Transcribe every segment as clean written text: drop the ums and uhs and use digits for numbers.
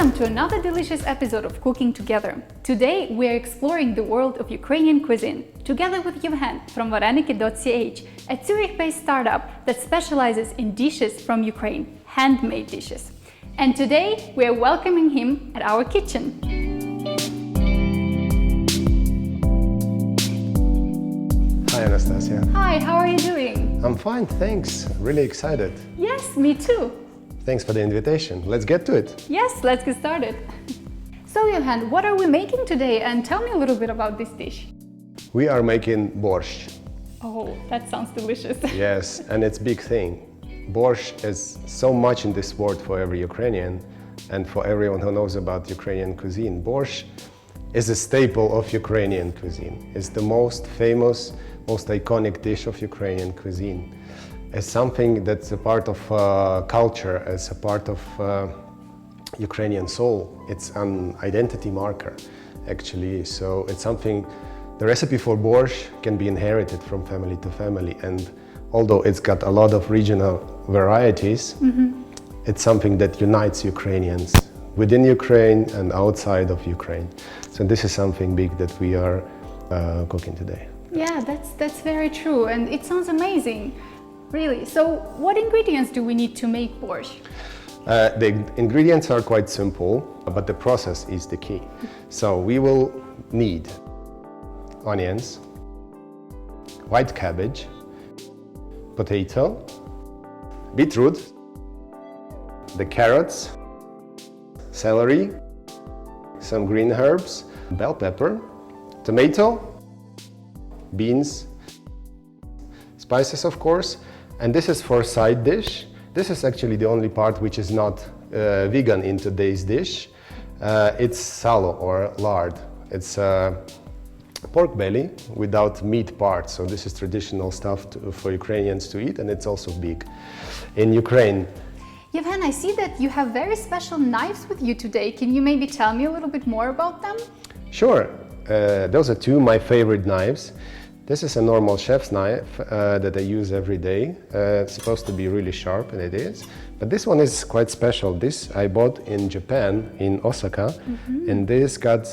Welcome to another delicious episode of Cooking Together. Today we are exploring the world of Ukrainian cuisine, together with Yevhen from vareniki.ch, a Zurich-based startup that specializes in dishes from Ukraine, handmade dishes. And today we are welcoming him at our kitchen. Hi Anastasia. Hi, how are you doing? I'm fine, thanks. Really excited. Yes, me too. Thanks for the invitation. Let's get to it. Yes, let's get started. So Yevhen, what are we making today? And tell me a little bit about this dish. We are making borscht. Oh, that sounds delicious. Yes, and it's a big thing. Borscht is so much in this world for every Ukrainian and for everyone who knows about Ukrainian cuisine. Borscht is a staple of Ukrainian cuisine. It's the most famous, most iconic dish of Ukrainian cuisine. It's something that's a part of culture, it's a part of Ukrainian soul. It's an identity marker, actually. So it's something, the recipe for borscht can be inherited from family to family. And although it's got a lot of regional varieties, it's something that unites Ukrainians within Ukraine and outside of Ukraine. So this is something big that we are cooking today. Yeah, that's very true. And it sounds amazing. Really? So what ingredients do we need to make borscht? The ingredients are quite simple, but the process is the key. So we will need onions, white cabbage, potato, beetroot, the carrots, celery, some green herbs, bell pepper, tomato, beans, spices of course. And this is for side dish. This is actually the only part which is not vegan in today's dish. It's salo or lard. It's pork belly without meat parts. So this is traditional stuff for Ukrainians to eat, and it's also big in Ukraine. Yevhen, I see that you have very special knives with you today. Can you maybe tell me a little bit more about them? Sure. Those are two of my favorite knives. This is a normal chef's knife that I use every day. It's supposed to be really sharp, and it is. But this one is quite special. This I bought in Japan, in Osaka, and this got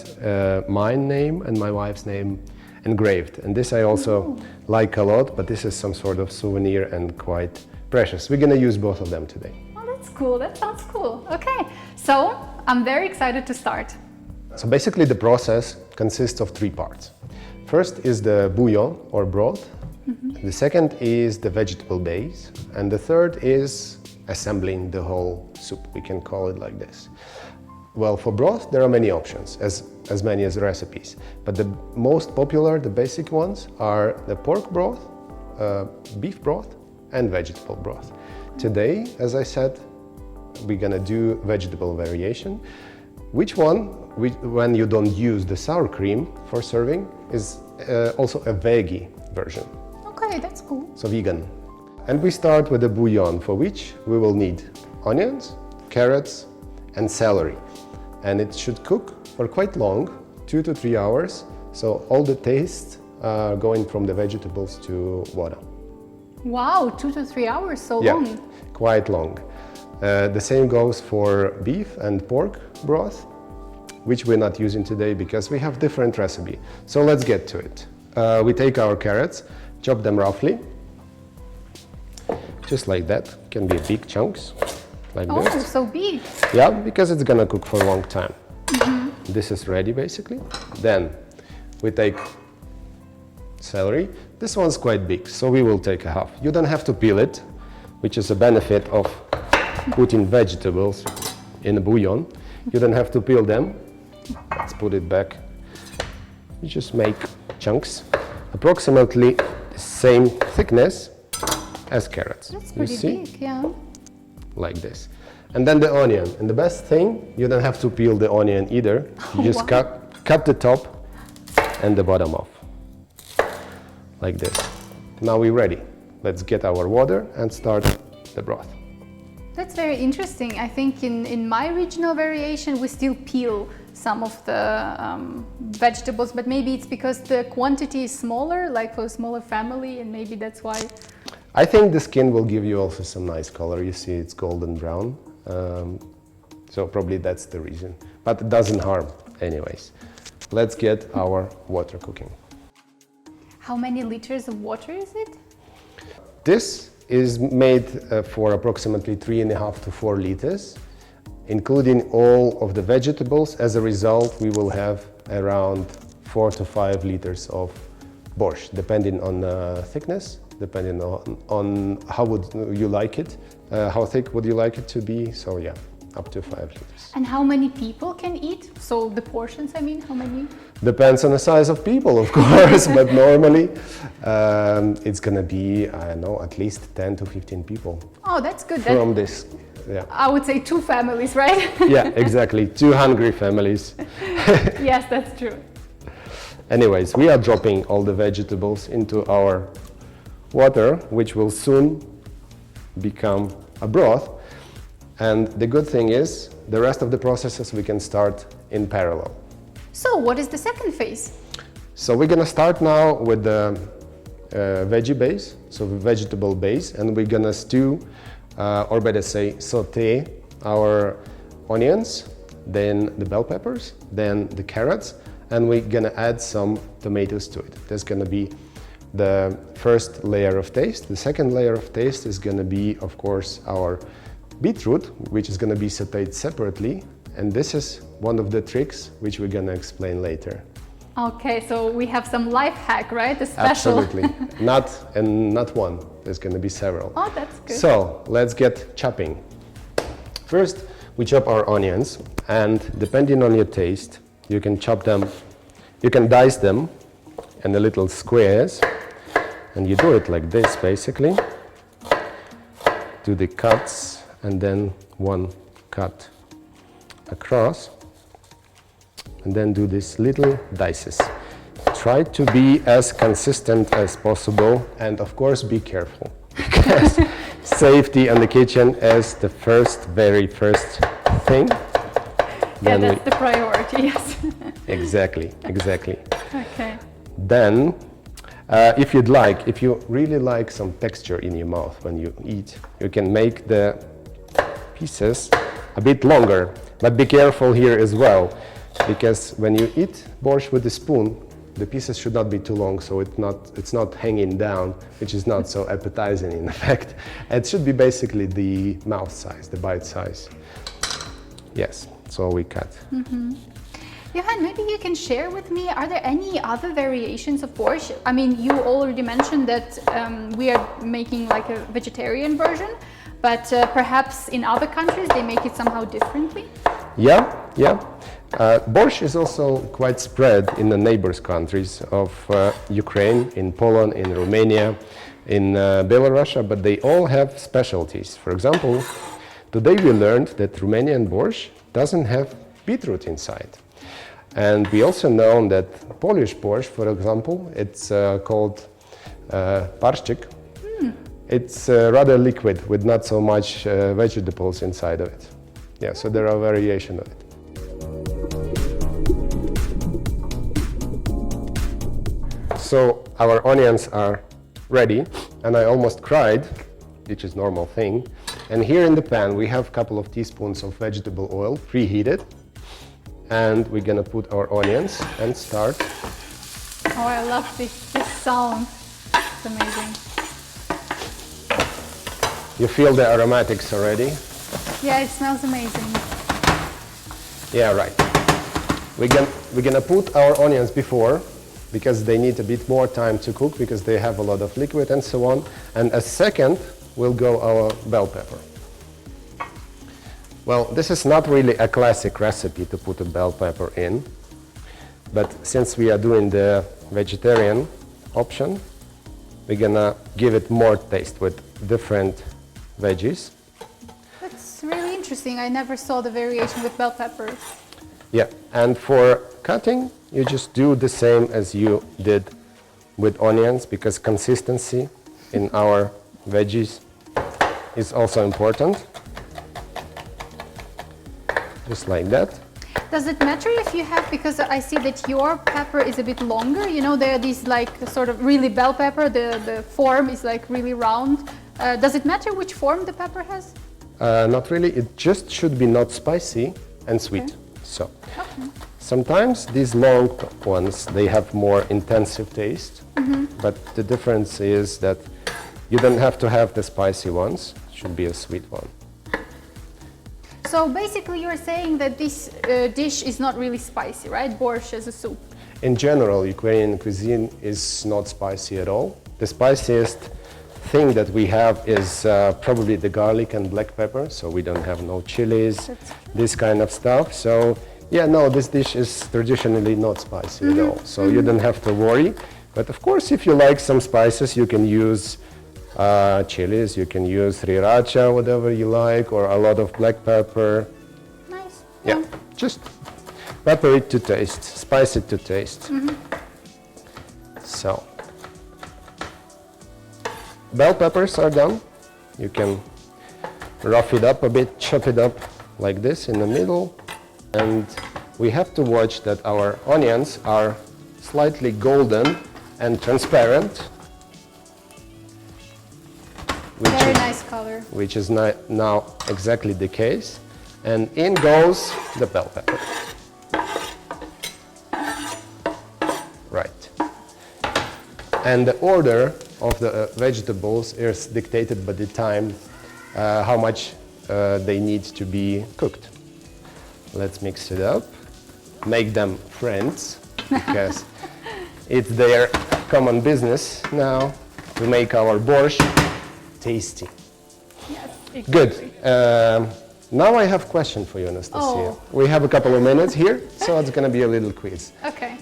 my name and my wife's name engraved. And this I also like a lot, but this is some sort of souvenir and quite precious. We're gonna use both of them today. Oh, that's cool. That sounds cool. Okay, so I'm very excited to start. So basically the process consists of three parts. First is the bouillon or broth, the second is the vegetable base, and the third is assembling the whole soup, we can call it like this. Well, for broth there are many options, as many as recipes, but the most popular, the basic ones, are the pork broth, beef broth and vegetable broth. Today, as I said, we're gonna do vegetable variation. Which one, when you don't use the sour cream for serving, is also a veggie version. Okay, that's cool. So vegan. And we start with the bouillon, for which we will need onions, carrots and celery. And it should cook for quite long, 2 to 3 hours, so all the tastes are going from the vegetables to water. Wow, 2 to 3 hours, so long. Yeah, quite long. The same goes for beef and pork broth, which we're not using today because we have different recipe. So let's get to it. We take our carrots, chop them roughly, just like that. Can be big chunks, like this. Oh, so big. Yeah, because it's gonna cook for a long time. This is ready basically. Then we take celery. This one's quite big, so we will take a half. You don't have to peel it, which is a benefit of putting vegetables in a bouillon. You don't have to peel them. Let's put it back. You just make chunks, approximately the same thickness as carrots. That's pretty big, yeah. Like this. And then the onion. And the best thing, you don't have to peel the onion either. You just cut the top and the bottom off. Like this. Now we're ready. Let's get our water and start the broth. That's very interesting. I think in my regional variation, we still peel some of the vegetables, but maybe it's because the quantity is smaller, like for a smaller family, and maybe that's why. I think the skin will give you also some nice color. You see it's golden brown. So probably that's the reason, but it doesn't harm anyways. Let's get our water cooking. How many liters of water is it? This is made for approximately 3.5 to 4 liters, including all of the vegetables. As a result, we will have around 4 to 5 liters of borscht, depending on thickness, depending on how would you like it, how thick would you like it to be. So yeah, up to 5 liters. And how many people can eat? So the portions, I mean, how many? Depends on the size of people, of course, but normally it's gonna be, I don't know, at least 10 to 15 people. Oh, that's good. From this, yeah. I would say 2 families, right? Yeah, exactly, 2 hungry families. Yes, that's true. Anyways, we are dropping all the vegetables into our water, which will soon become a broth. And the good thing is, the rest of the processes we can start in parallel. So what is the second phase? So we're gonna start now with the veggie base, so the vegetable base, and we're gonna stew, or better say saute our onions, then the bell peppers, then the carrots, and we're gonna add some tomatoes to it. There's gonna be the first layer of taste. The second layer of taste is gonna be, of course, our beetroot, which is gonna be sauteed separately. And this is one of the tricks which we're gonna explain later. Okay, so we have some life hack, right? The special. Absolutely. not one. There's gonna be several. Oh, that's good. So let's get chopping. First, we chop our onions, and depending on your taste, you can chop them, you can dice them in the little squares, and you do it like this, basically. Do the cuts, and then one cut across, and then do these little dices. Try to be as consistent as possible, and of course be careful, because safety in the kitchen is the very first thing. Yeah, that's the priority, yes. Exactly. Okay. Then, if you really like some texture in your mouth when you eat, you can make the pieces a bit longer, but be careful here as well, because when you eat borscht with a spoon, the pieces should not be too long, so it's not hanging down, which is not so appetizing in effect. It should be basically the mouth size, the bite size. Yes, so we cut. Mm-hmm. Johan, maybe you can share with me, are there any other variations of borscht? I mean, you already mentioned that we are making like a vegetarian version, but perhaps in other countries they make it somehow differently? Yeah. Borscht is also quite spread in the neighbors countries of Ukraine, in Poland, in Romania, in Belarus, but they all have specialties. For example, today we learned that Romanian borscht doesn't have beetroot inside. And we also know that Polish borscht, for example, it's called BORSCHT. It's rather liquid with not so much vegetables inside of it. Yeah, so there are variations of it. So our onions are ready, and I almost cried, which is a normal thing. And here in the pan we have a couple of teaspoons of vegetable oil preheated, and we're gonna put our onions and start. Oh, I love this sound. It's amazing. You feel the aromatics already? Yeah, it smells amazing. Yeah, right. We're gonna put our onions before, because they need a bit more time to cook, because they have a lot of liquid and so on. And a second will go our bell pepper. Well, this is not really a classic recipe to put a bell pepper in, but since we are doing the vegetarian option, we're gonna give it more taste with different veggies. That's really interesting. I never saw the variation with bell pepper. Yeah, and for cutting, you just do the same as you did with onions, because consistency in our veggies is also important. Just like that. Does it matter if you have, because I see that your pepper is a bit longer, you know, there are these like sort of really bell pepper, the form is like really round. Does it matter which form the pepper has? Not really, it just should be not spicy and sweet. So, sometimes these long ones, they have more intensive taste, but the difference is that you don't have to have the spicy ones, it should be a sweet one. So basically you're saying that this dish is not really spicy, right? Borscht as a soup. In general, Ukrainian cuisine is not spicy at all. The spiciest thing that we have is probably the garlic and black pepper, so we don't have no chilies, this kind of stuff. So yeah, no, this dish is traditionally not spicy at all, so you don't have to worry. But of course, if you like some spices, you can use chilies, you can use sriracha, whatever you like, or a lot of black pepper. Nice. Yeah, just pepper it to taste, spice it to taste. So, bell peppers are done. You can rough it up a bit, chop it up like this in the middle. And we have to watch that our onions are slightly golden and transparent. Very nice color. Which is now exactly the case. And in goes the bell pepper. Right. And the order of the vegetables is dictated by the time how much they need to be cooked. Let's mix it up. Make them friends, because it's their common business now to make our borscht tasty. Yes, exactly. Good. Now I have a question for you, Anastasia. Oh. We have a couple of minutes here, so it's going to be a little quiz. Okay.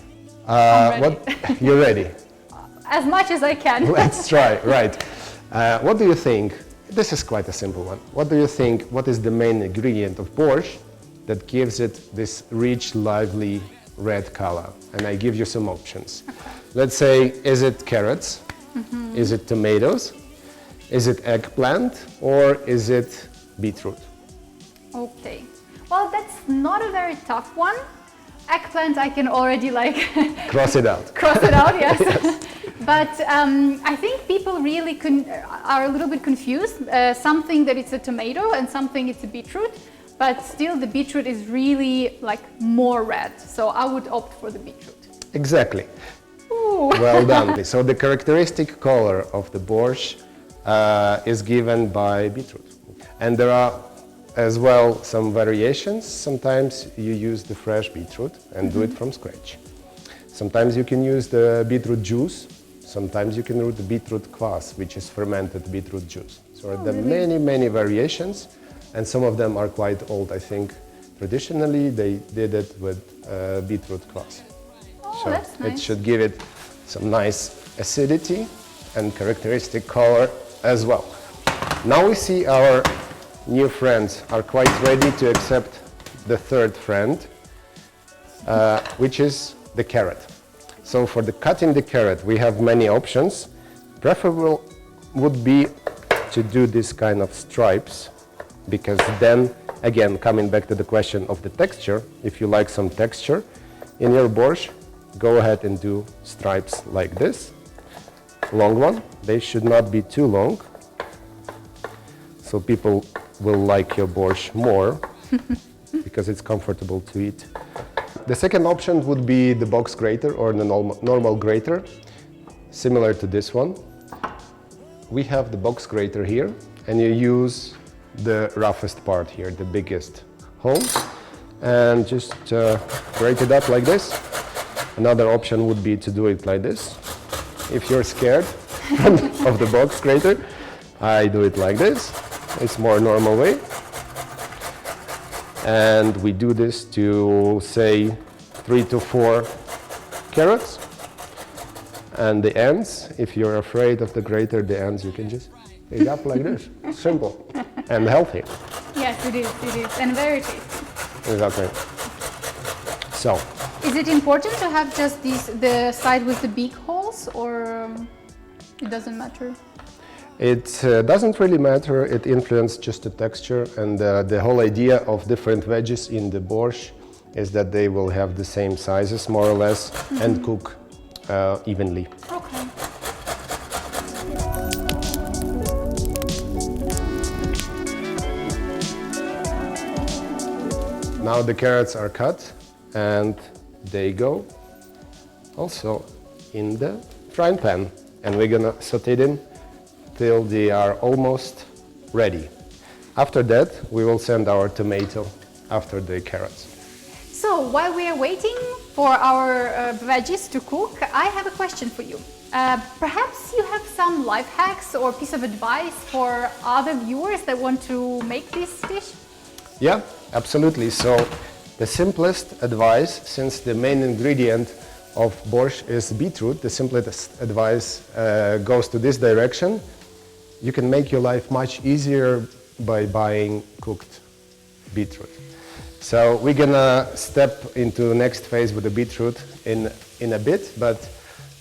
I'm ready. You're ready? As much as I can. Let's try, right. What do you think? This is quite a simple one. What do you think, what is the main ingredient of borscht that gives it this rich, lively red color? And I give you some options. Okay. Let's say, is it carrots? Is it tomatoes? Is it eggplant? Or is it beetroot? Okay. Well, that's not a very tough one. Eggplant, I can already like cross it out. Cross it out, yes. Yes. But I think people really are a little bit confused. Something that it's a tomato and something it's a beetroot, but still the beetroot is really like more red. So I would opt for the beetroot. Exactly. Ooh. Well done. So the characteristic color of the borscht is given by beetroot. And there are as well some variations. Sometimes you use the fresh beetroot and do it from scratch. Sometimes you can use the beetroot juice. Sometimes you can use the beetroot kvass, which is fermented beetroot juice. So there are many, many variations, and some of them are quite old. I think traditionally they did it with beetroot kvass. Oh, so that's nice. It should give it some nice acidity and characteristic color as well. Now we see our new friends are quite ready to accept the third friend, which is the carrot. So for cutting the carrot, we have many options. Preferable would be to do this kind of stripes, because then, again, coming back to the question of the texture, if you like some texture in your borscht, go ahead and do stripes like this. Long one, they should not be too long, so people will like your borscht more because it's comfortable to eat. The second option would be the box grater or the normal grater, similar to this one. We have the box grater here, and you use the roughest part here, the biggest hole, and just grate it up like this. Another option would be to do it like this. If you're scared of the box grater, I do it like this. It's more normal way. And we do this to, say, 3 to 4 carrots. And the ends, if you're afraid of the grater, the ends you can just pick up like this. Simple and healthy. Yes, it is, and very tasty. Exactly. So. Is it important to have just the side with the big holes, or it doesn't matter? It doesn't really matter. It influences just the texture, and the whole idea of different veggies in the borscht is that they will have the same sizes, more or less, and cook evenly. Okay. Now the carrots are cut and they go also in the frying pan. And we're gonna saute them till they are almost ready. After that, we will send our tomato after the carrots. So while we are waiting for our veggies to cook, I have a question for you. Perhaps you have some life hacks or piece of advice for other viewers that want to make this dish? Yeah, absolutely. So the simplest advice, since the main ingredient of borscht is beetroot, the simplest advice goes to this direction. You can make your life much easier by buying cooked beetroot. So we're gonna step into the next phase with the beetroot in a bit, but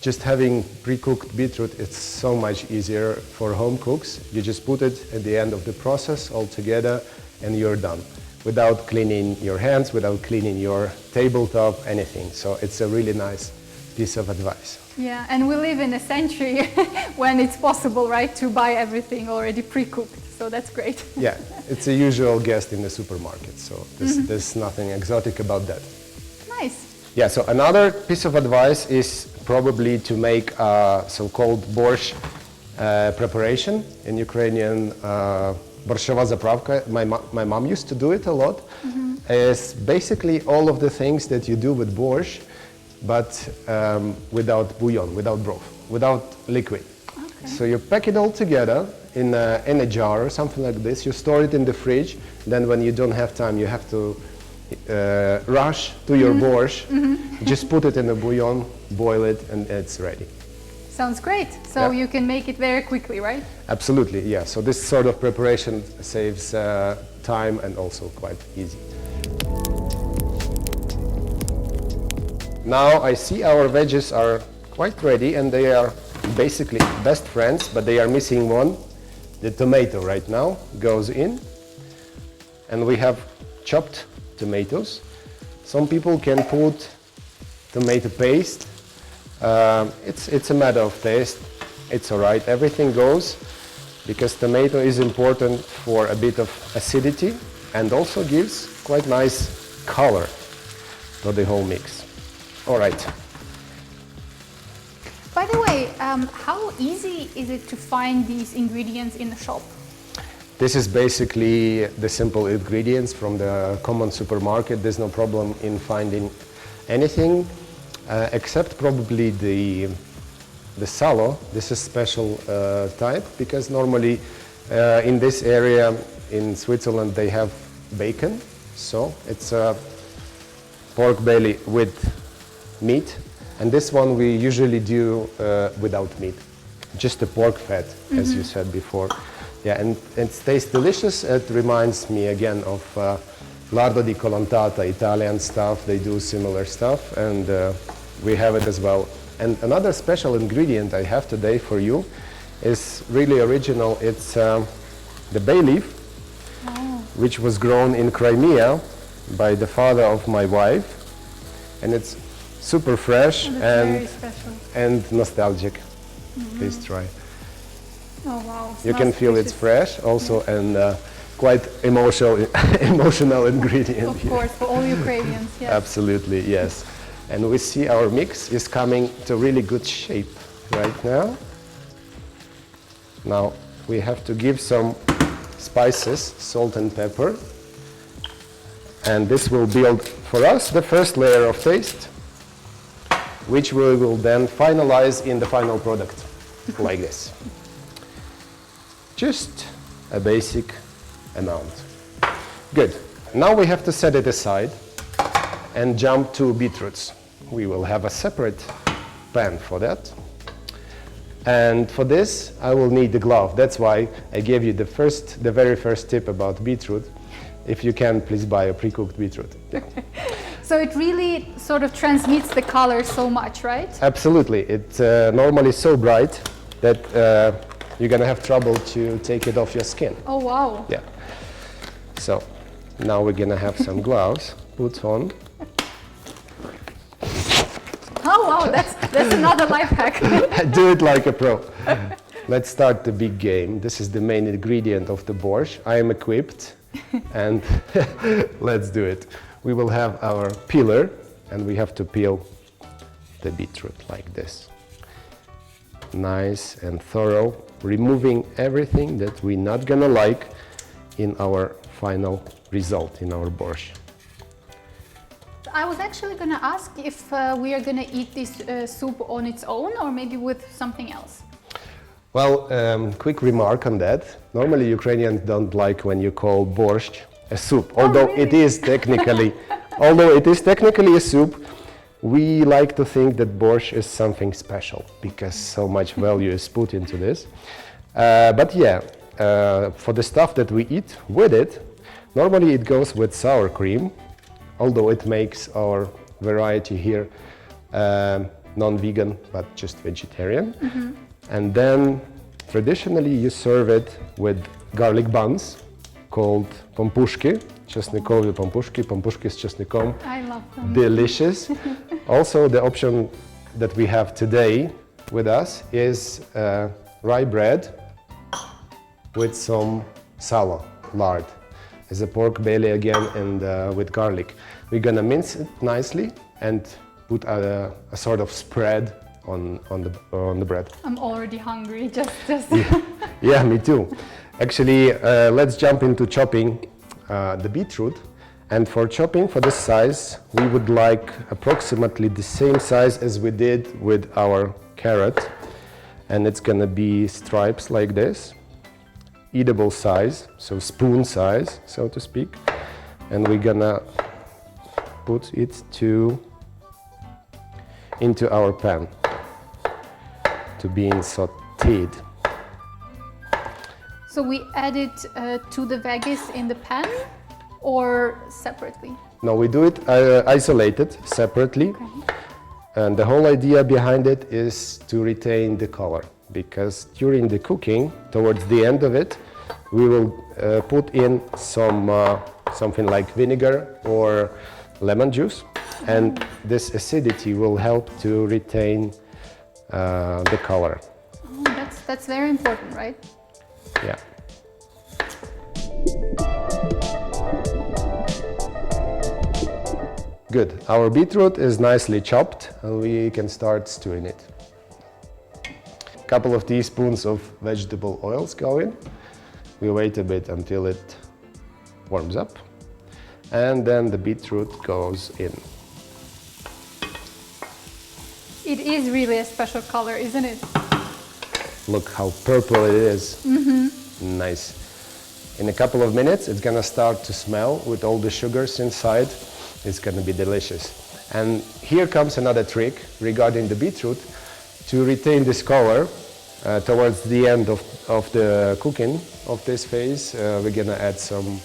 just having pre-cooked beetroot is so much easier for home cooks. You just put it at the end of the process all together and you're done, without cleaning your hands, without cleaning your tabletop, anything. So it's a really nice piece of advice. Yeah, and we live in a century when it's possible, right, to buy everything already pre-cooked. So that's great. Yeah, it's a usual guest in the supermarket, so there's nothing exotic about that. Nice. Yeah, so another piece of advice is probably to make a so-called borscht preparation. In Ukrainian, борщова заправка. My mom used to do it a lot. It's basically all of the things that you do with borscht, but without bouillon, without broth, without liquid. Okay. So you pack it all together in a jar or something like this. You store it in the fridge. Then when you don't have time, you have to rush to your borscht. Just put it in the bouillon, boil it, and it's ready. Sounds great. So you can make it very quickly, right? Absolutely, yeah. So this sort of preparation saves time and also quite easy. Now I see our veggies are quite ready and they are basically best friends, but they are missing one. The tomato right now goes in, and we have chopped tomatoes. Some people can put tomato paste. It's a matter of taste. It's all right. Everything goes because tomato is important for a bit of acidity and also gives quite nice color to the whole mix. All right. By the way, how easy is it to find these ingredients in the shop? This is basically the simple ingredients from the common supermarket. There's no problem in finding anything except probably the salo. This is special type because normally in this area in Switzerland they have bacon. So it's a pork belly with meat. And this one we usually do without meat, just the pork fat, as you said before. Yeah, and it tastes delicious. It reminds me again of lardo di colontata, Italian stuff. They do similar stuff, and we have it as well. And another special ingredient I have today for you is really original. It's the bay leaf, which was grown in Crimea by the father of my wife, and it's super fresh and nostalgic. Please try. Oh wow! You can feel it's fresh also, and quite emotional ingredient. Of course, for all Ukrainians. Yes. Absolutely, yes. And we see our mix is coming to really good shape right now. Now we have to give some spices, salt and pepper, and this will build for us the first layer of taste, which we will then finalize in the final product, like this. Just a basic amount. Good. Now we have to set it aside and jump to beetroots. We will have a separate pan for that. And for this, I will need the glove. That's why I gave you the very first tip about beetroot. If you can, please buy a pre-cooked beetroot. So it really sort of transmits the color so much, right? Absolutely. It's normally so bright that you're gonna have trouble to take it off your skin. Oh wow. Yeah. So now we're gonna have some gloves put on. Oh wow, that's another life hack. Do it like a pro. Let's start the big game. This is the main ingredient of the borscht. I am equipped, and let's do it. we will have our peeler, and we have to peel the beetroot like this. Nice and thorough, removing everything that we're not gonna like in our final result, in our borscht. I was actually gonna ask if we are gonna eat this soup on its own or maybe with something else. Well, quick remark on that. Normally Ukrainians don't like when you call borscht a soup, although really? it is technically, a soup. We like to think that borscht is something special because so much value is put into this. But yeah, for the stuff that we eat with it, normally it goes with sour cream, although it makes our variety here non-vegan, but just vegetarian. Mm-hmm. And then traditionally you serve it with garlic buns called pompushki, czosnkowe pompushki z czosnkiem. I love them. Delicious. Also, the option that we have today with us is rye bread with some salo, lard. It's a pork belly again, and with garlic. We're gonna mince it nicely and put a sort of spread on the bread. I'm already hungry, just. Yeah, me too. Actually, let's jump into chopping the beetroot. And for chopping for this size, we would like approximately the same size as we did with our carrot. And it's gonna be stripes like this. Eatable size, so spoon size, so to speak. And we're gonna put it into our pan to being sauteed. So we add it to the veggies in the pan or separately? No, we do it isolated, separately. Okay. And the whole idea behind it is to retain the color, because during the cooking, towards the end of it, we will put in something like vinegar or lemon juice, and this acidity will help to retain the color. Oh, that's very important, right? Yeah. Good. Our beetroot is nicely chopped, and we can start stewing it. A couple of teaspoons of vegetable oils go in. We wait a bit until it warms up, and then the beetroot goes in. It is really a special color, isn't it? Look how purple it is. Mm-hmm. Nice. In a couple of minutes, it's gonna start to smell with all the sugars inside. It's gonna be delicious. And here comes another trick regarding the beetroot. To retain this color, towards the end of the cooking of this phase, we're gonna add some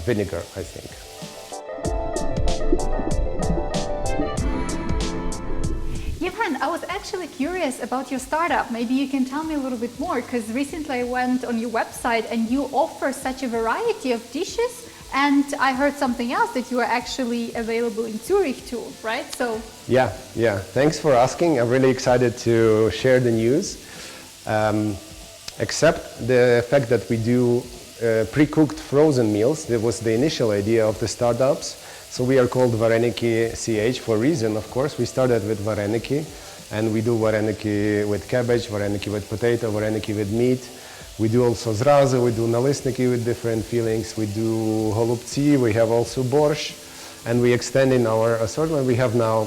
vinegar, I think. I was actually curious about your startup. Maybe you can tell me a little bit more, because recently I went on your website and you offer such a variety of dishes, and I heard something else, that you are actually available in Zurich too, right? So yeah. Thanks for asking. I'm really excited to share the news. Except the fact that we do pre-cooked frozen meals. That was the initial idea of the startups. So we are called Vareniki CH for a reason, of course. We started with vareniki, and we do vareniki with cabbage, vareniki with potato, vareniki with meat. We do also zrazy, we do nalistniki with different fillings, we do holubci, we have also borscht, and we extend in our assortment. We have now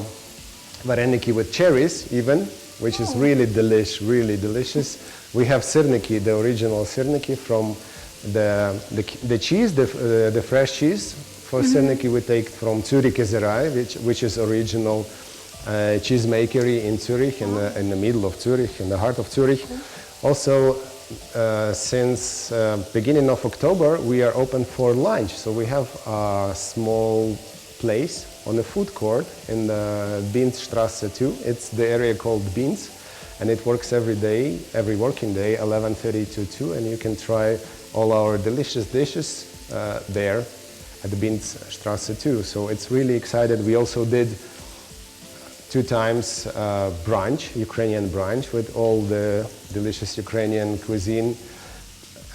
vareniki with cherries even, which is really delicious. We have sirniki, the original sirniki from the cheese, the fresh cheese. For sirniki we take from Zurich Käserei, which is original cheesemakery in Zurich, in the middle of Zurich, in the heart of Zurich. Also, since beginning of October, we are open for lunch. So we have a small place on the food court in the Binzstrasse 2. It's the area called Binz, and it works every day, every working day, 11:30 to 2, and you can try all our delicious dishes there at the Binzstrasse 2. So it's really excited. We also did 2 times brunch, Ukrainian brunch, with all the delicious Ukrainian cuisine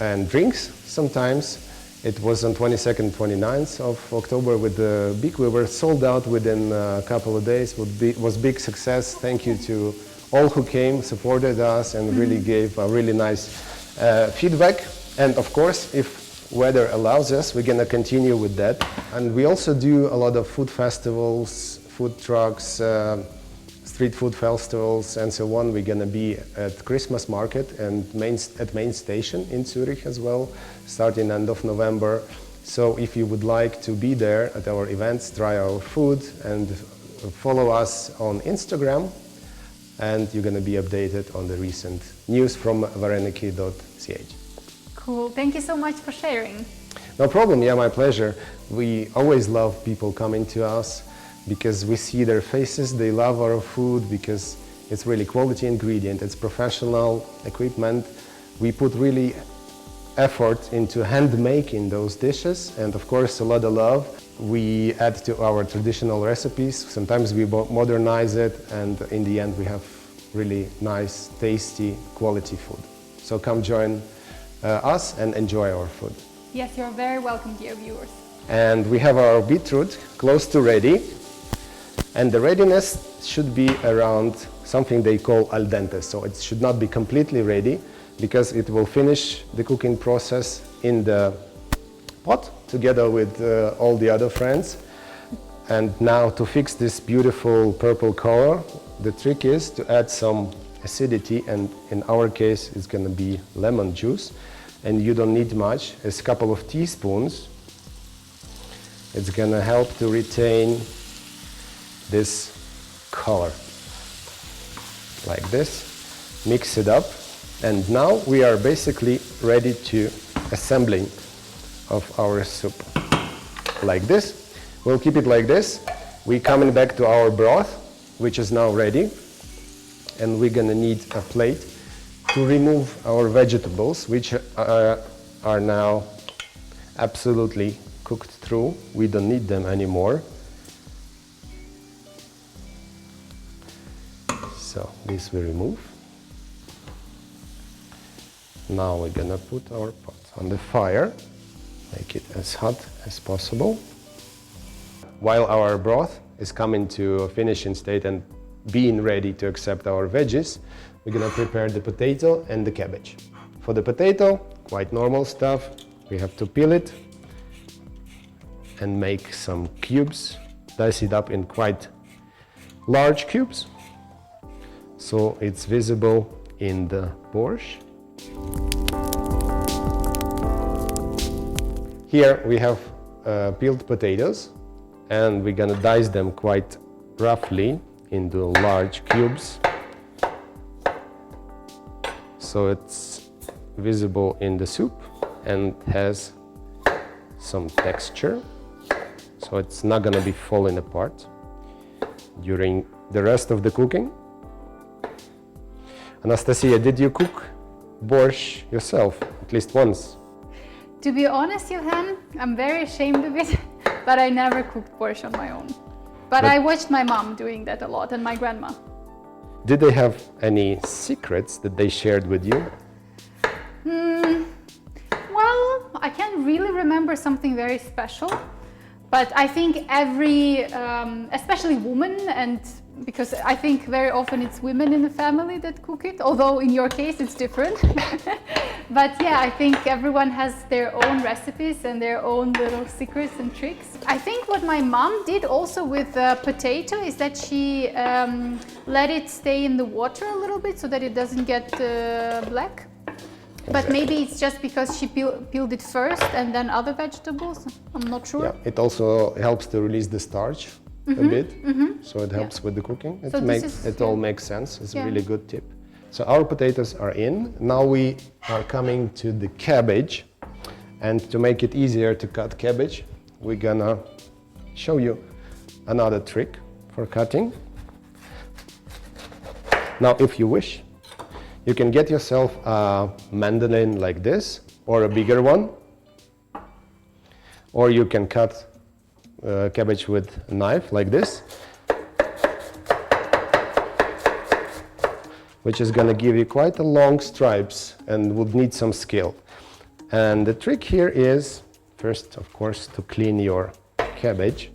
and drinks sometimes. It was on 22nd, 29th of October with the big. We were sold out within a couple of days. Was big success. Thank you to all who came, supported us, and really gave a really nice feedback. And of course, if weather allows us, we're gonna continue with that. And we also do a lot of food festivals, food trucks, street food festivals, and so on. We're gonna be at Christmas market and at main station in Zurich as well, starting end of November. So if you would like to be there at our events, try our food, and follow us on Instagram, and you're gonna be updated on the recent news from vareniki.ch. Cool, thank you so much for sharing. No problem, yeah, my pleasure. We always love people coming to us because we see their faces, they love our food because it's really quality ingredient, it's professional equipment. We put really effort into hand making those dishes, and of course a lot of love. We add to our traditional recipes, sometimes we modernize it, and in the end we have really nice, tasty, quality food. So come join us and enjoy our food. Yes, you're very welcome, dear viewers. And we have our beetroot close to ready. And the readiness should be around something they call al dente. So it should not be completely ready because it will finish the cooking process in the pot together with all the other friends. And now to fix this beautiful purple color, the trick is to add some acidity, and in our case it's going to be lemon juice. And you don't need much, it's a couple of teaspoons. It's going to help to retain this color, like this. Mix it up, and now we are basically ready to assembling of our soup. Like this. We'll keep it like this. We're coming back to our broth, which is now ready, and we're gonna need a plate to remove our vegetables, which are now absolutely cooked through. We don't need them anymore. So this we remove. Now we're gonna put our pot on the fire, make it as hot as possible. While our broth is coming to a finishing state and being ready to accept our veggies, we're gonna prepare the potato and the cabbage. For the potato, quite normal stuff. We have to peel it and make some cubes, dice it up in quite large cubes, so it's visible in the borscht. Here we have peeled potatoes, and we're gonna dice them quite roughly into large cubes, so it's visible in the soup and has some texture, so it's not gonna be falling apart during the rest of the cooking. Anastasia, did you cook borscht yourself at least once? To be honest, Johan, I'm very ashamed of it, but I never cooked borscht on my own. But I watched my mom doing that a lot, and my grandma. Did they have any secrets that they shared with you? Well, I can't really remember something very special, but I think every, especially women, and because I think very often it's women in the family that cook it, although in your case it's different. But yeah, I think everyone has their own recipes and their own little secrets and tricks. I think what my mom did also with potato is that she let it stay in the water a little bit so that it doesn't get black. But maybe it's just because she peeled it first and then other vegetables. I'm not sure. Yeah, it also helps to release the starch a bit, so it helps with the cooking. It all makes sense. It's a really good tip. So our potatoes are in. Now we are coming to the cabbage, and to make it easier to cut cabbage, we're gonna show you another trick for cutting. Now, if you wish, you can get yourself a mandolin like this, or a bigger one, or you can cut cabbage with a knife like this, which is going to give you quite a long stripes and would need some skill. And the trick here is First, of course, to clean your cabbage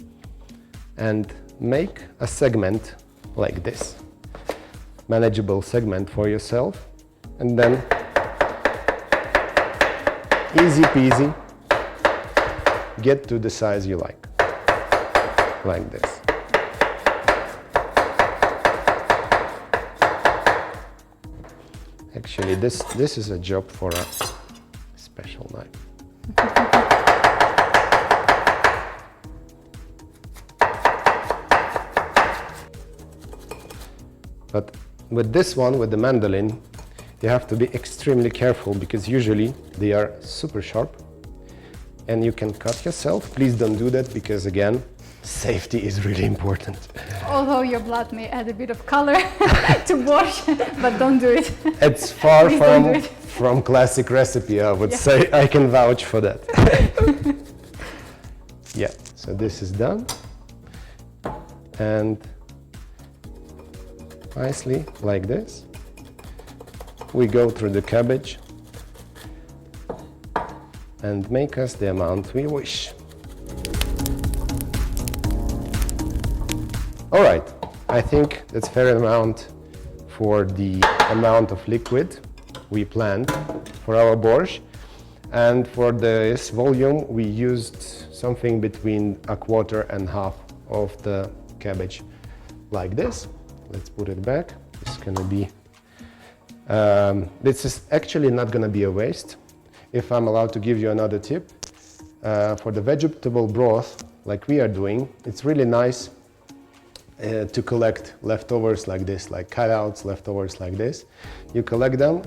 and make a segment like this. Manageable segment for yourself, and then easy peasy, get to the size you like this. Actually, this is a job for a special knife. But with this one, with the mandolin, you have to be extremely careful because usually they are super sharp and you can cut yourself. Please don't do that because, again, safety is really important. Although your blood may add a bit of color to borscht, but don't do it. It's far from classic recipe, I would say. I can vouch for that. Yeah, so this is done. And nicely, like this, we go through the cabbage and make us the amount we wish. All right, I think that's fair amount for the amount of liquid we planned for our borscht. And for this volume, we used something between a quarter and half of the cabbage, like this. Let's put it back. It's gonna be, this is actually not gonna be a waste. If I'm allowed to give you another tip, for the vegetable broth, like we are doing, it's really nice to collect leftovers like this, like cutouts, leftovers like this. You collect them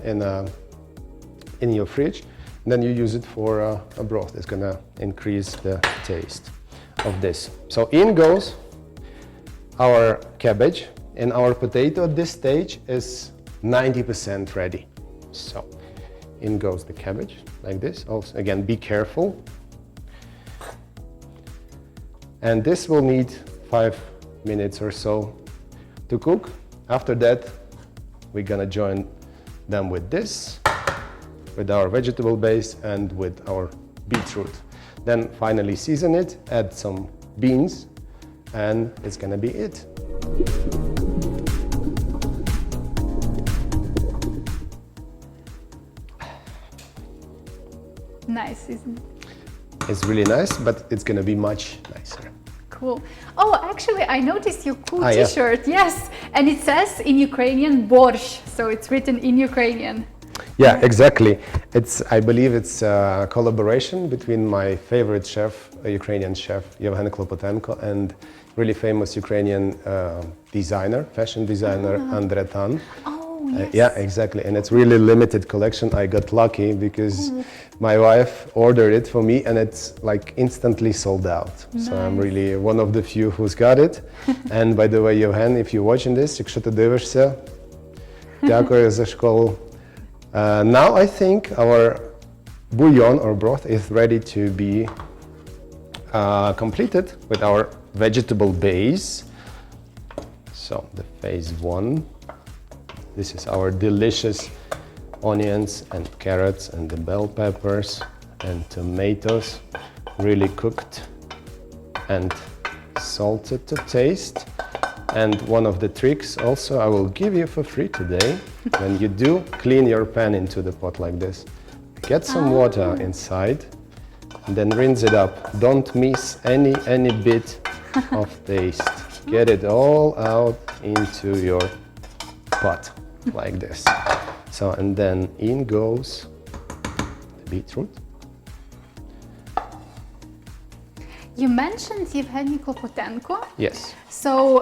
in your fridge, then you use it for a broth. It's gonna increase the taste of this. So in goes our cabbage, and our potato at this stage is 90% ready. So in goes the cabbage, like this. Also, again, be careful. And this will need 5 minutes or so to cook. After that, we're gonna join them with this, with our vegetable base and with our beetroot. Then finally season it, add some beans, and it's gonna be it. Nice, isn't it? It's really nice, but it's gonna be much nicer. Cool. Oh, actually, I noticed your cool yeah. t-shirt, yes. And it says in Ukrainian, borscht, so it's written in Ukrainian. Yeah, exactly. I believe it's a collaboration between my favorite chef, a Ukrainian chef, Yevhen Klopotenko, and really famous Ukrainian designer, fashion designer, Andre Tan. Oh, yes. Yeah, exactly. And it's really limited collection. I got lucky because my wife ordered it for me and it's like instantly sold out. Nice. So I'm really one of the few who's got it. And by the way, Yevhen, if you're watching this, якщо ти дивишся, дякую за школу. Now I think our bouillon or broth is ready to be completed with our vegetable base. So the phase 1. This is our delicious onions and carrots and the bell peppers and tomatoes, really cooked and salted to taste. And one of the tricks also I will give you for free today, when you do clean your pan into the pot like this, get some water inside and then rinse it up. Don't miss any bit of taste. Get it all out into your pot like this. So, and then in goes the beetroot. You mentioned Yevgeny Klopotenko. Yes. So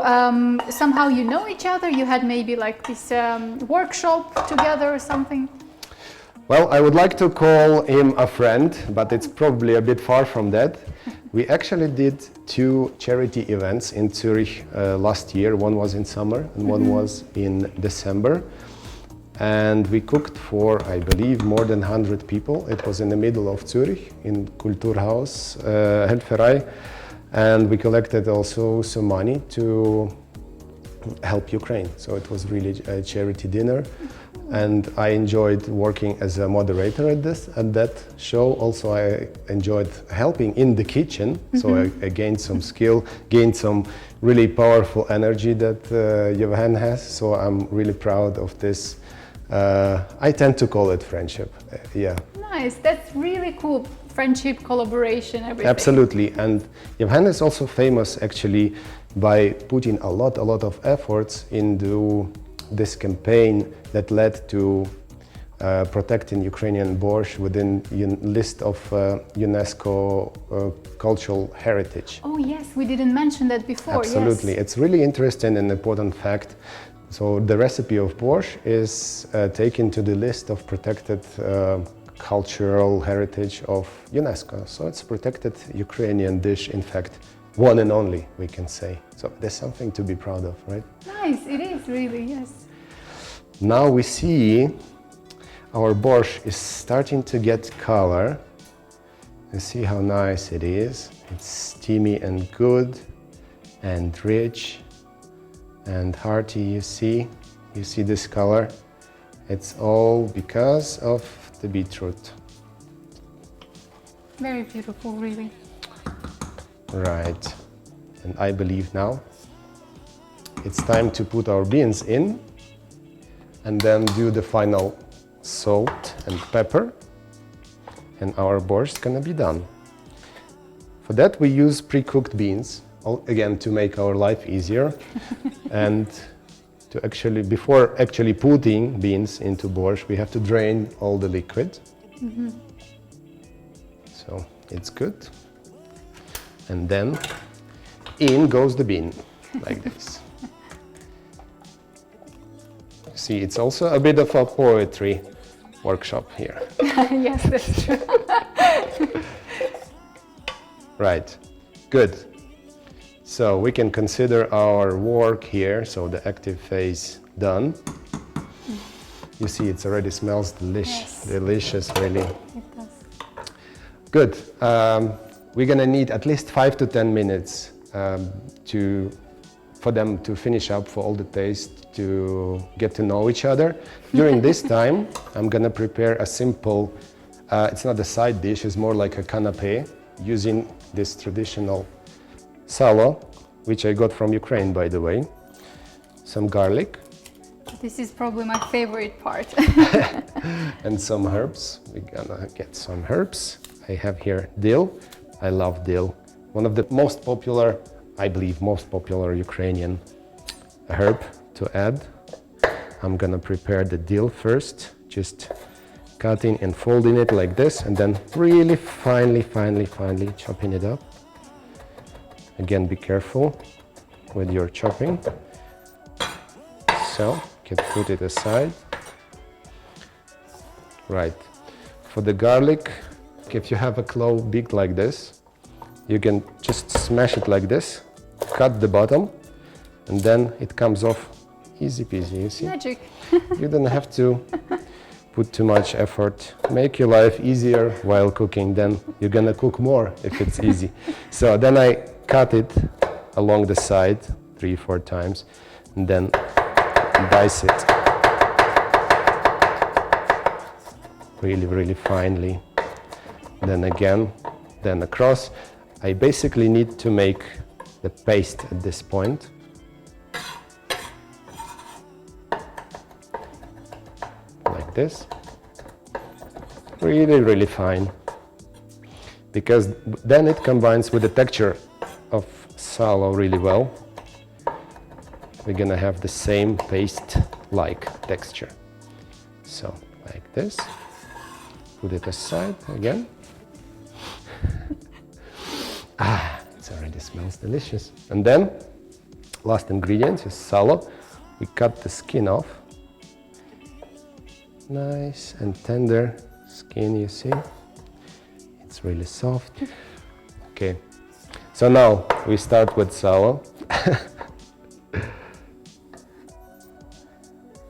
somehow you know each other? You had maybe like this workshop together or something? Well, I would like to call him a friend, but it's probably a bit far from that. We actually did 2 charity events in Zurich last year. One was in summer and one was in December. And we cooked for, I believe, more than 100 people. It was in the middle of Zurich, in Kulturhaus Helferei. And we collected also some money to help Ukraine. So it was really a charity dinner. and I enjoyed working as a moderator at that show. Also, I enjoyed helping in the kitchen, so I gained some skill, gained some really powerful energy that Johan has. So I'm really proud of this. I tend to call it friendship. Yeah. Nice. That's really cool. Friendship, collaboration, everything. Absolutely. And Johan is also famous actually by putting a lot of efforts into this campaign that led to protecting Ukrainian borscht within list of UNESCO cultural heritage. Oh yes, we didn't mention that before. Absolutely. Yes. It's really interesting and important fact. So the recipe of borscht is taken to the list of protected cultural heritage of UNESCO. So it's protected Ukrainian dish, in fact, one and only, we can say. So there's something to be proud of, right? Nice, it is really, yes. Now we see our borscht is starting to get color. You see how nice it is. It's steamy and good and rich and hearty, you see this color. It's all because of the beetroot. Very beautiful, really. Right, and I believe now it's time to put our beans in and then do the final salt and pepper, and our borscht is gonna be done. For that we use pre-cooked beans, again to make our life easier and to actually, before actually putting beans into borscht, we have to drain all the liquid. So it's good. And then in goes the bean, like this. See, it's also a bit of a poetry workshop here. Yes, that's true. Right, good. So we can consider our work here, so the active phase done. You see, it already smells delicious, delicious, really. It does. Good. We're gonna need at least 5 to 10 minutes for them to finish up, for all the taste to get to know each other. During this time, I'm gonna prepare a simple, it's not a side dish, it's more like a canapé, using this traditional salo, which I got from Ukraine, by the way. Some garlic. This is probably my favorite part. And some herbs. We're gonna get some herbs. I have here dill. I love dill. One of the most popular, I believe, most popular Ukrainian herb to add. I'm gonna prepare the dill first, just cutting and folding it like this, and then really finely chopping it up. Again, be careful with your chopping. So, you can put it aside. Right. For the garlic, if you have a clove big like this, you can just smash it like this, cut the bottom, and then it comes off easy peasy, you see? Magic. You don't have to put too much effort. Make your life easier while cooking, then you're gonna cook more if it's easy. So then I cut it along the side 3-4 times, and then dice it really finely. Then again, then across. I basically need to make the paste at this point. Like this. Really fine. Because then it combines with the texture of salo really well. We're gonna have the same paste-like texture. So, like this. Put it aside again. It already smells delicious. And then, last ingredient is salo. We cut the skin off. Nice and tender skin, you see? It's really soft. Okay, so now we start with salo.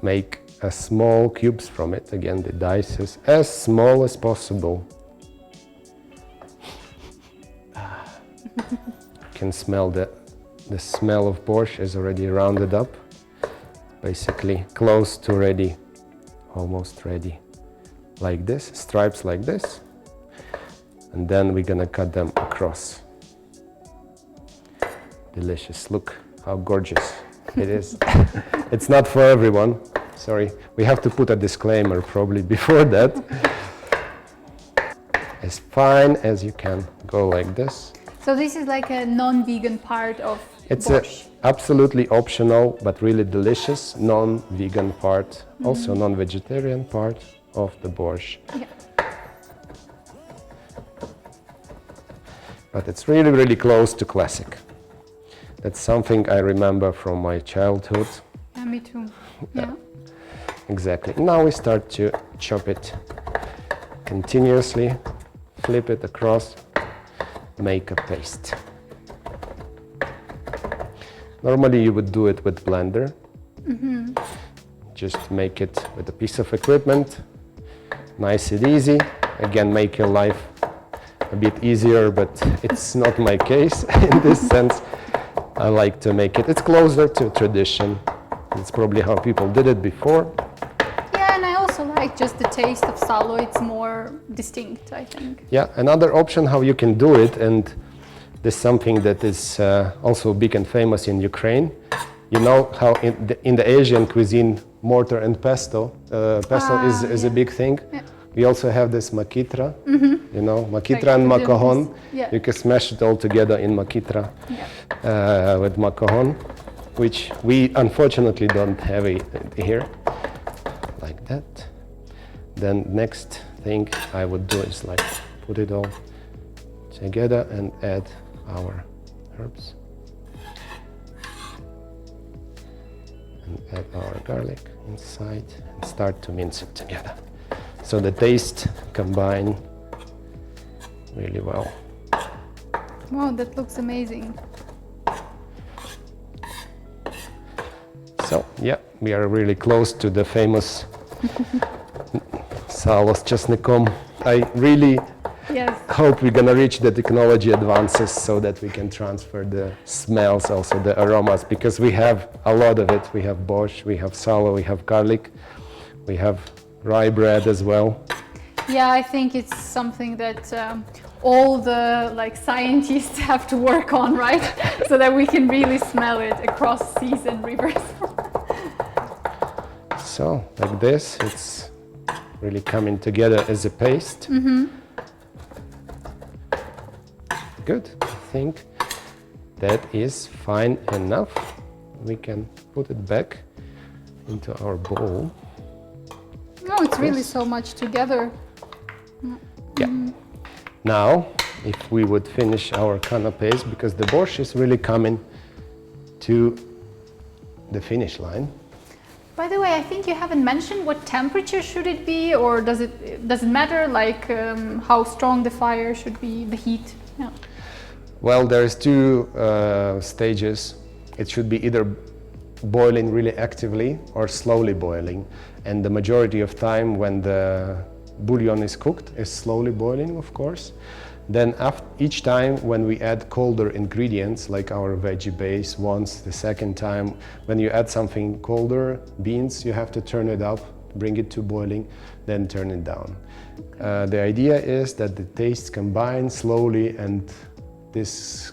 Make a small cubes from it. Again, the dices as small as possible. You can smell the smell of borscht is already rounded up. Basically close to ready. almost ready. Like this, stripes like this. And then we're gonna cut them across. Delicious, look how gorgeous it is. It's not for everyone, sorry. We have to put a disclaimer probably before that. As fine as you can, go like this. So this is like a non-vegan part of It's borscht. absolutely optional, but really delicious non-vegan part, also non-vegetarian part of the borscht. Yeah. But it's really, really close to classic. That's something I remember from my childhood. Yeah, me too. Yeah. Exactly. Now we start to chop it continuously, flip it across, make a paste. Normally you would do it with blender. Just make it with a piece of equipment, nice and easy. Again, make your life a bit easier, but it's not my case in this sense. I like to make it, it's closer to tradition. It's probably how people did it before. Yeah, and I also like just the taste of salo. It's more distinct, I think. Yeah, another option how you can do it, and this is something that is also big and famous in Ukraine. You know how in the Asian cuisine, mortar and pesto, is a big thing. Yeah. We also have this makitra, you know, makitra and Like macaron. yeah. You can smash it all together in makitra with macaron, which we unfortunately don't have it here, like that. Then next thing I would do is like put it all together and add our herbs. And add our garlic inside and start to mince it together. So the taste combine really well. Wow, that looks amazing. So yeah, we are really close to the famous salo s česnekom. I really hope we're gonna reach the technology advances so that we can transfer the smells, also the aromas, because we have a lot of it. We have borscht, we have salo, we have garlic, we have rye bread as well. Yeah, I think it's something that all the scientists have to work on, right? So that we can really smell it across seas and rivers. So like this, it's really coming together as a paste. Good, I think that is fine enough. We can put it back into our bowl. No, it's really so much together. Yeah. Now, if we would finish our canapés, because the borscht is really coming to the finish line. By the way, I think you haven't mentioned what temperature should it be, or does it matter, like how strong the fire should be, the heat? Yeah. Well, there's two stages. It should be either boiling really actively or slowly boiling. And the majority of time when the bouillon is cooked is slowly boiling, of course. Then each time when we add colder ingredients, like our veggie base once, the second time, when you add something colder, beans, you have to turn it up, bring it to boiling, then turn it down. The idea is that the tastes combine slowly and this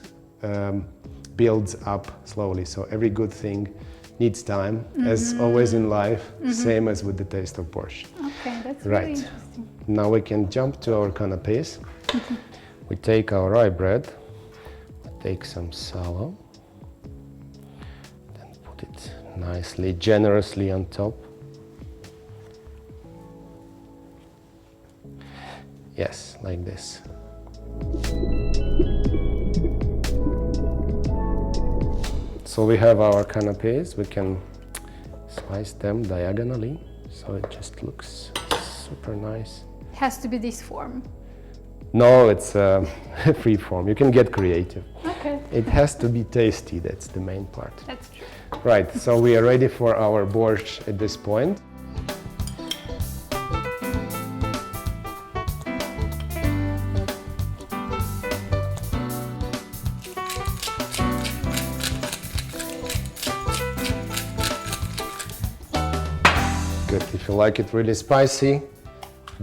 builds up slowly. So every good thing needs time, as always in life, same as with the taste of borscht. Okay, that's Right. really interesting. Now we can jump to our canapés. We take our rye bread, take some salo, then put it nicely, generously on top. Yes, like this. So we have our canapés, we can slice them diagonally, so it just looks super nice. It has to be this form. No, it's free form. You can get creative. Okay. It has to be tasty, that's the main part. That's true. Right, so we are ready for our borscht at this point. Good. If you like it really spicy,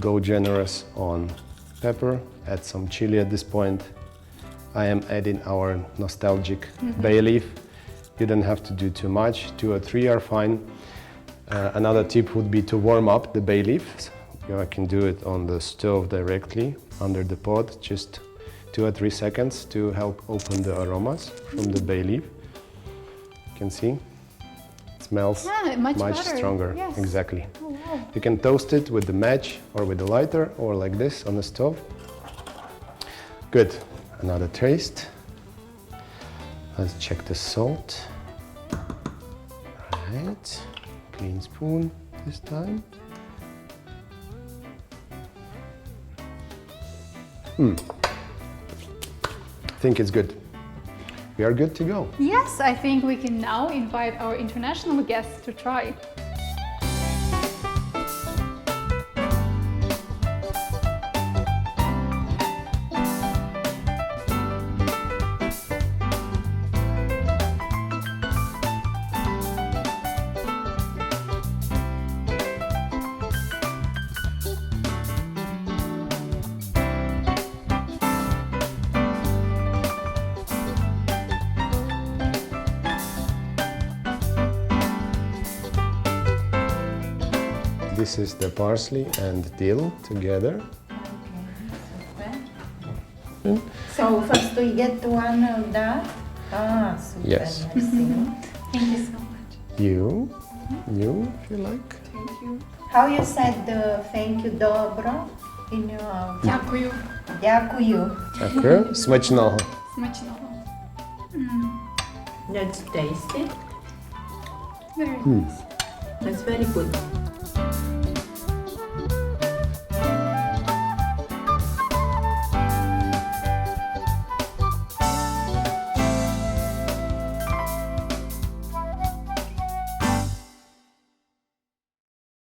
go generous on pepper. Add some chili at this point. I am adding our nostalgic bay leaf. You don't have to do too much. 2 or 3 are fine. Another tip would be to warm up the bay leaves. I can do it on the stove directly under the pot, just 2 or 3 seconds to help open the aromas from the bay leaf. You can see it smells much stronger. Yes. Exactly. Oh, wow. You can toast it with the match or with the lighter or like this on the stove. Good. Another taste. Let's check the salt. Right. Clean spoon this time. I think it's good. We are good to go. Yes, I think we can now invite our international guests to try. This is the parsley and dill together. Okay, so first we get one of that. Super. Yes. Thank you so much. You, if you like. Thank you. How you said the thank you, dobro, in your... Дякую. Дякую. Дякую. Смачного. Смачного. That's tasty. Very nice. That's very good.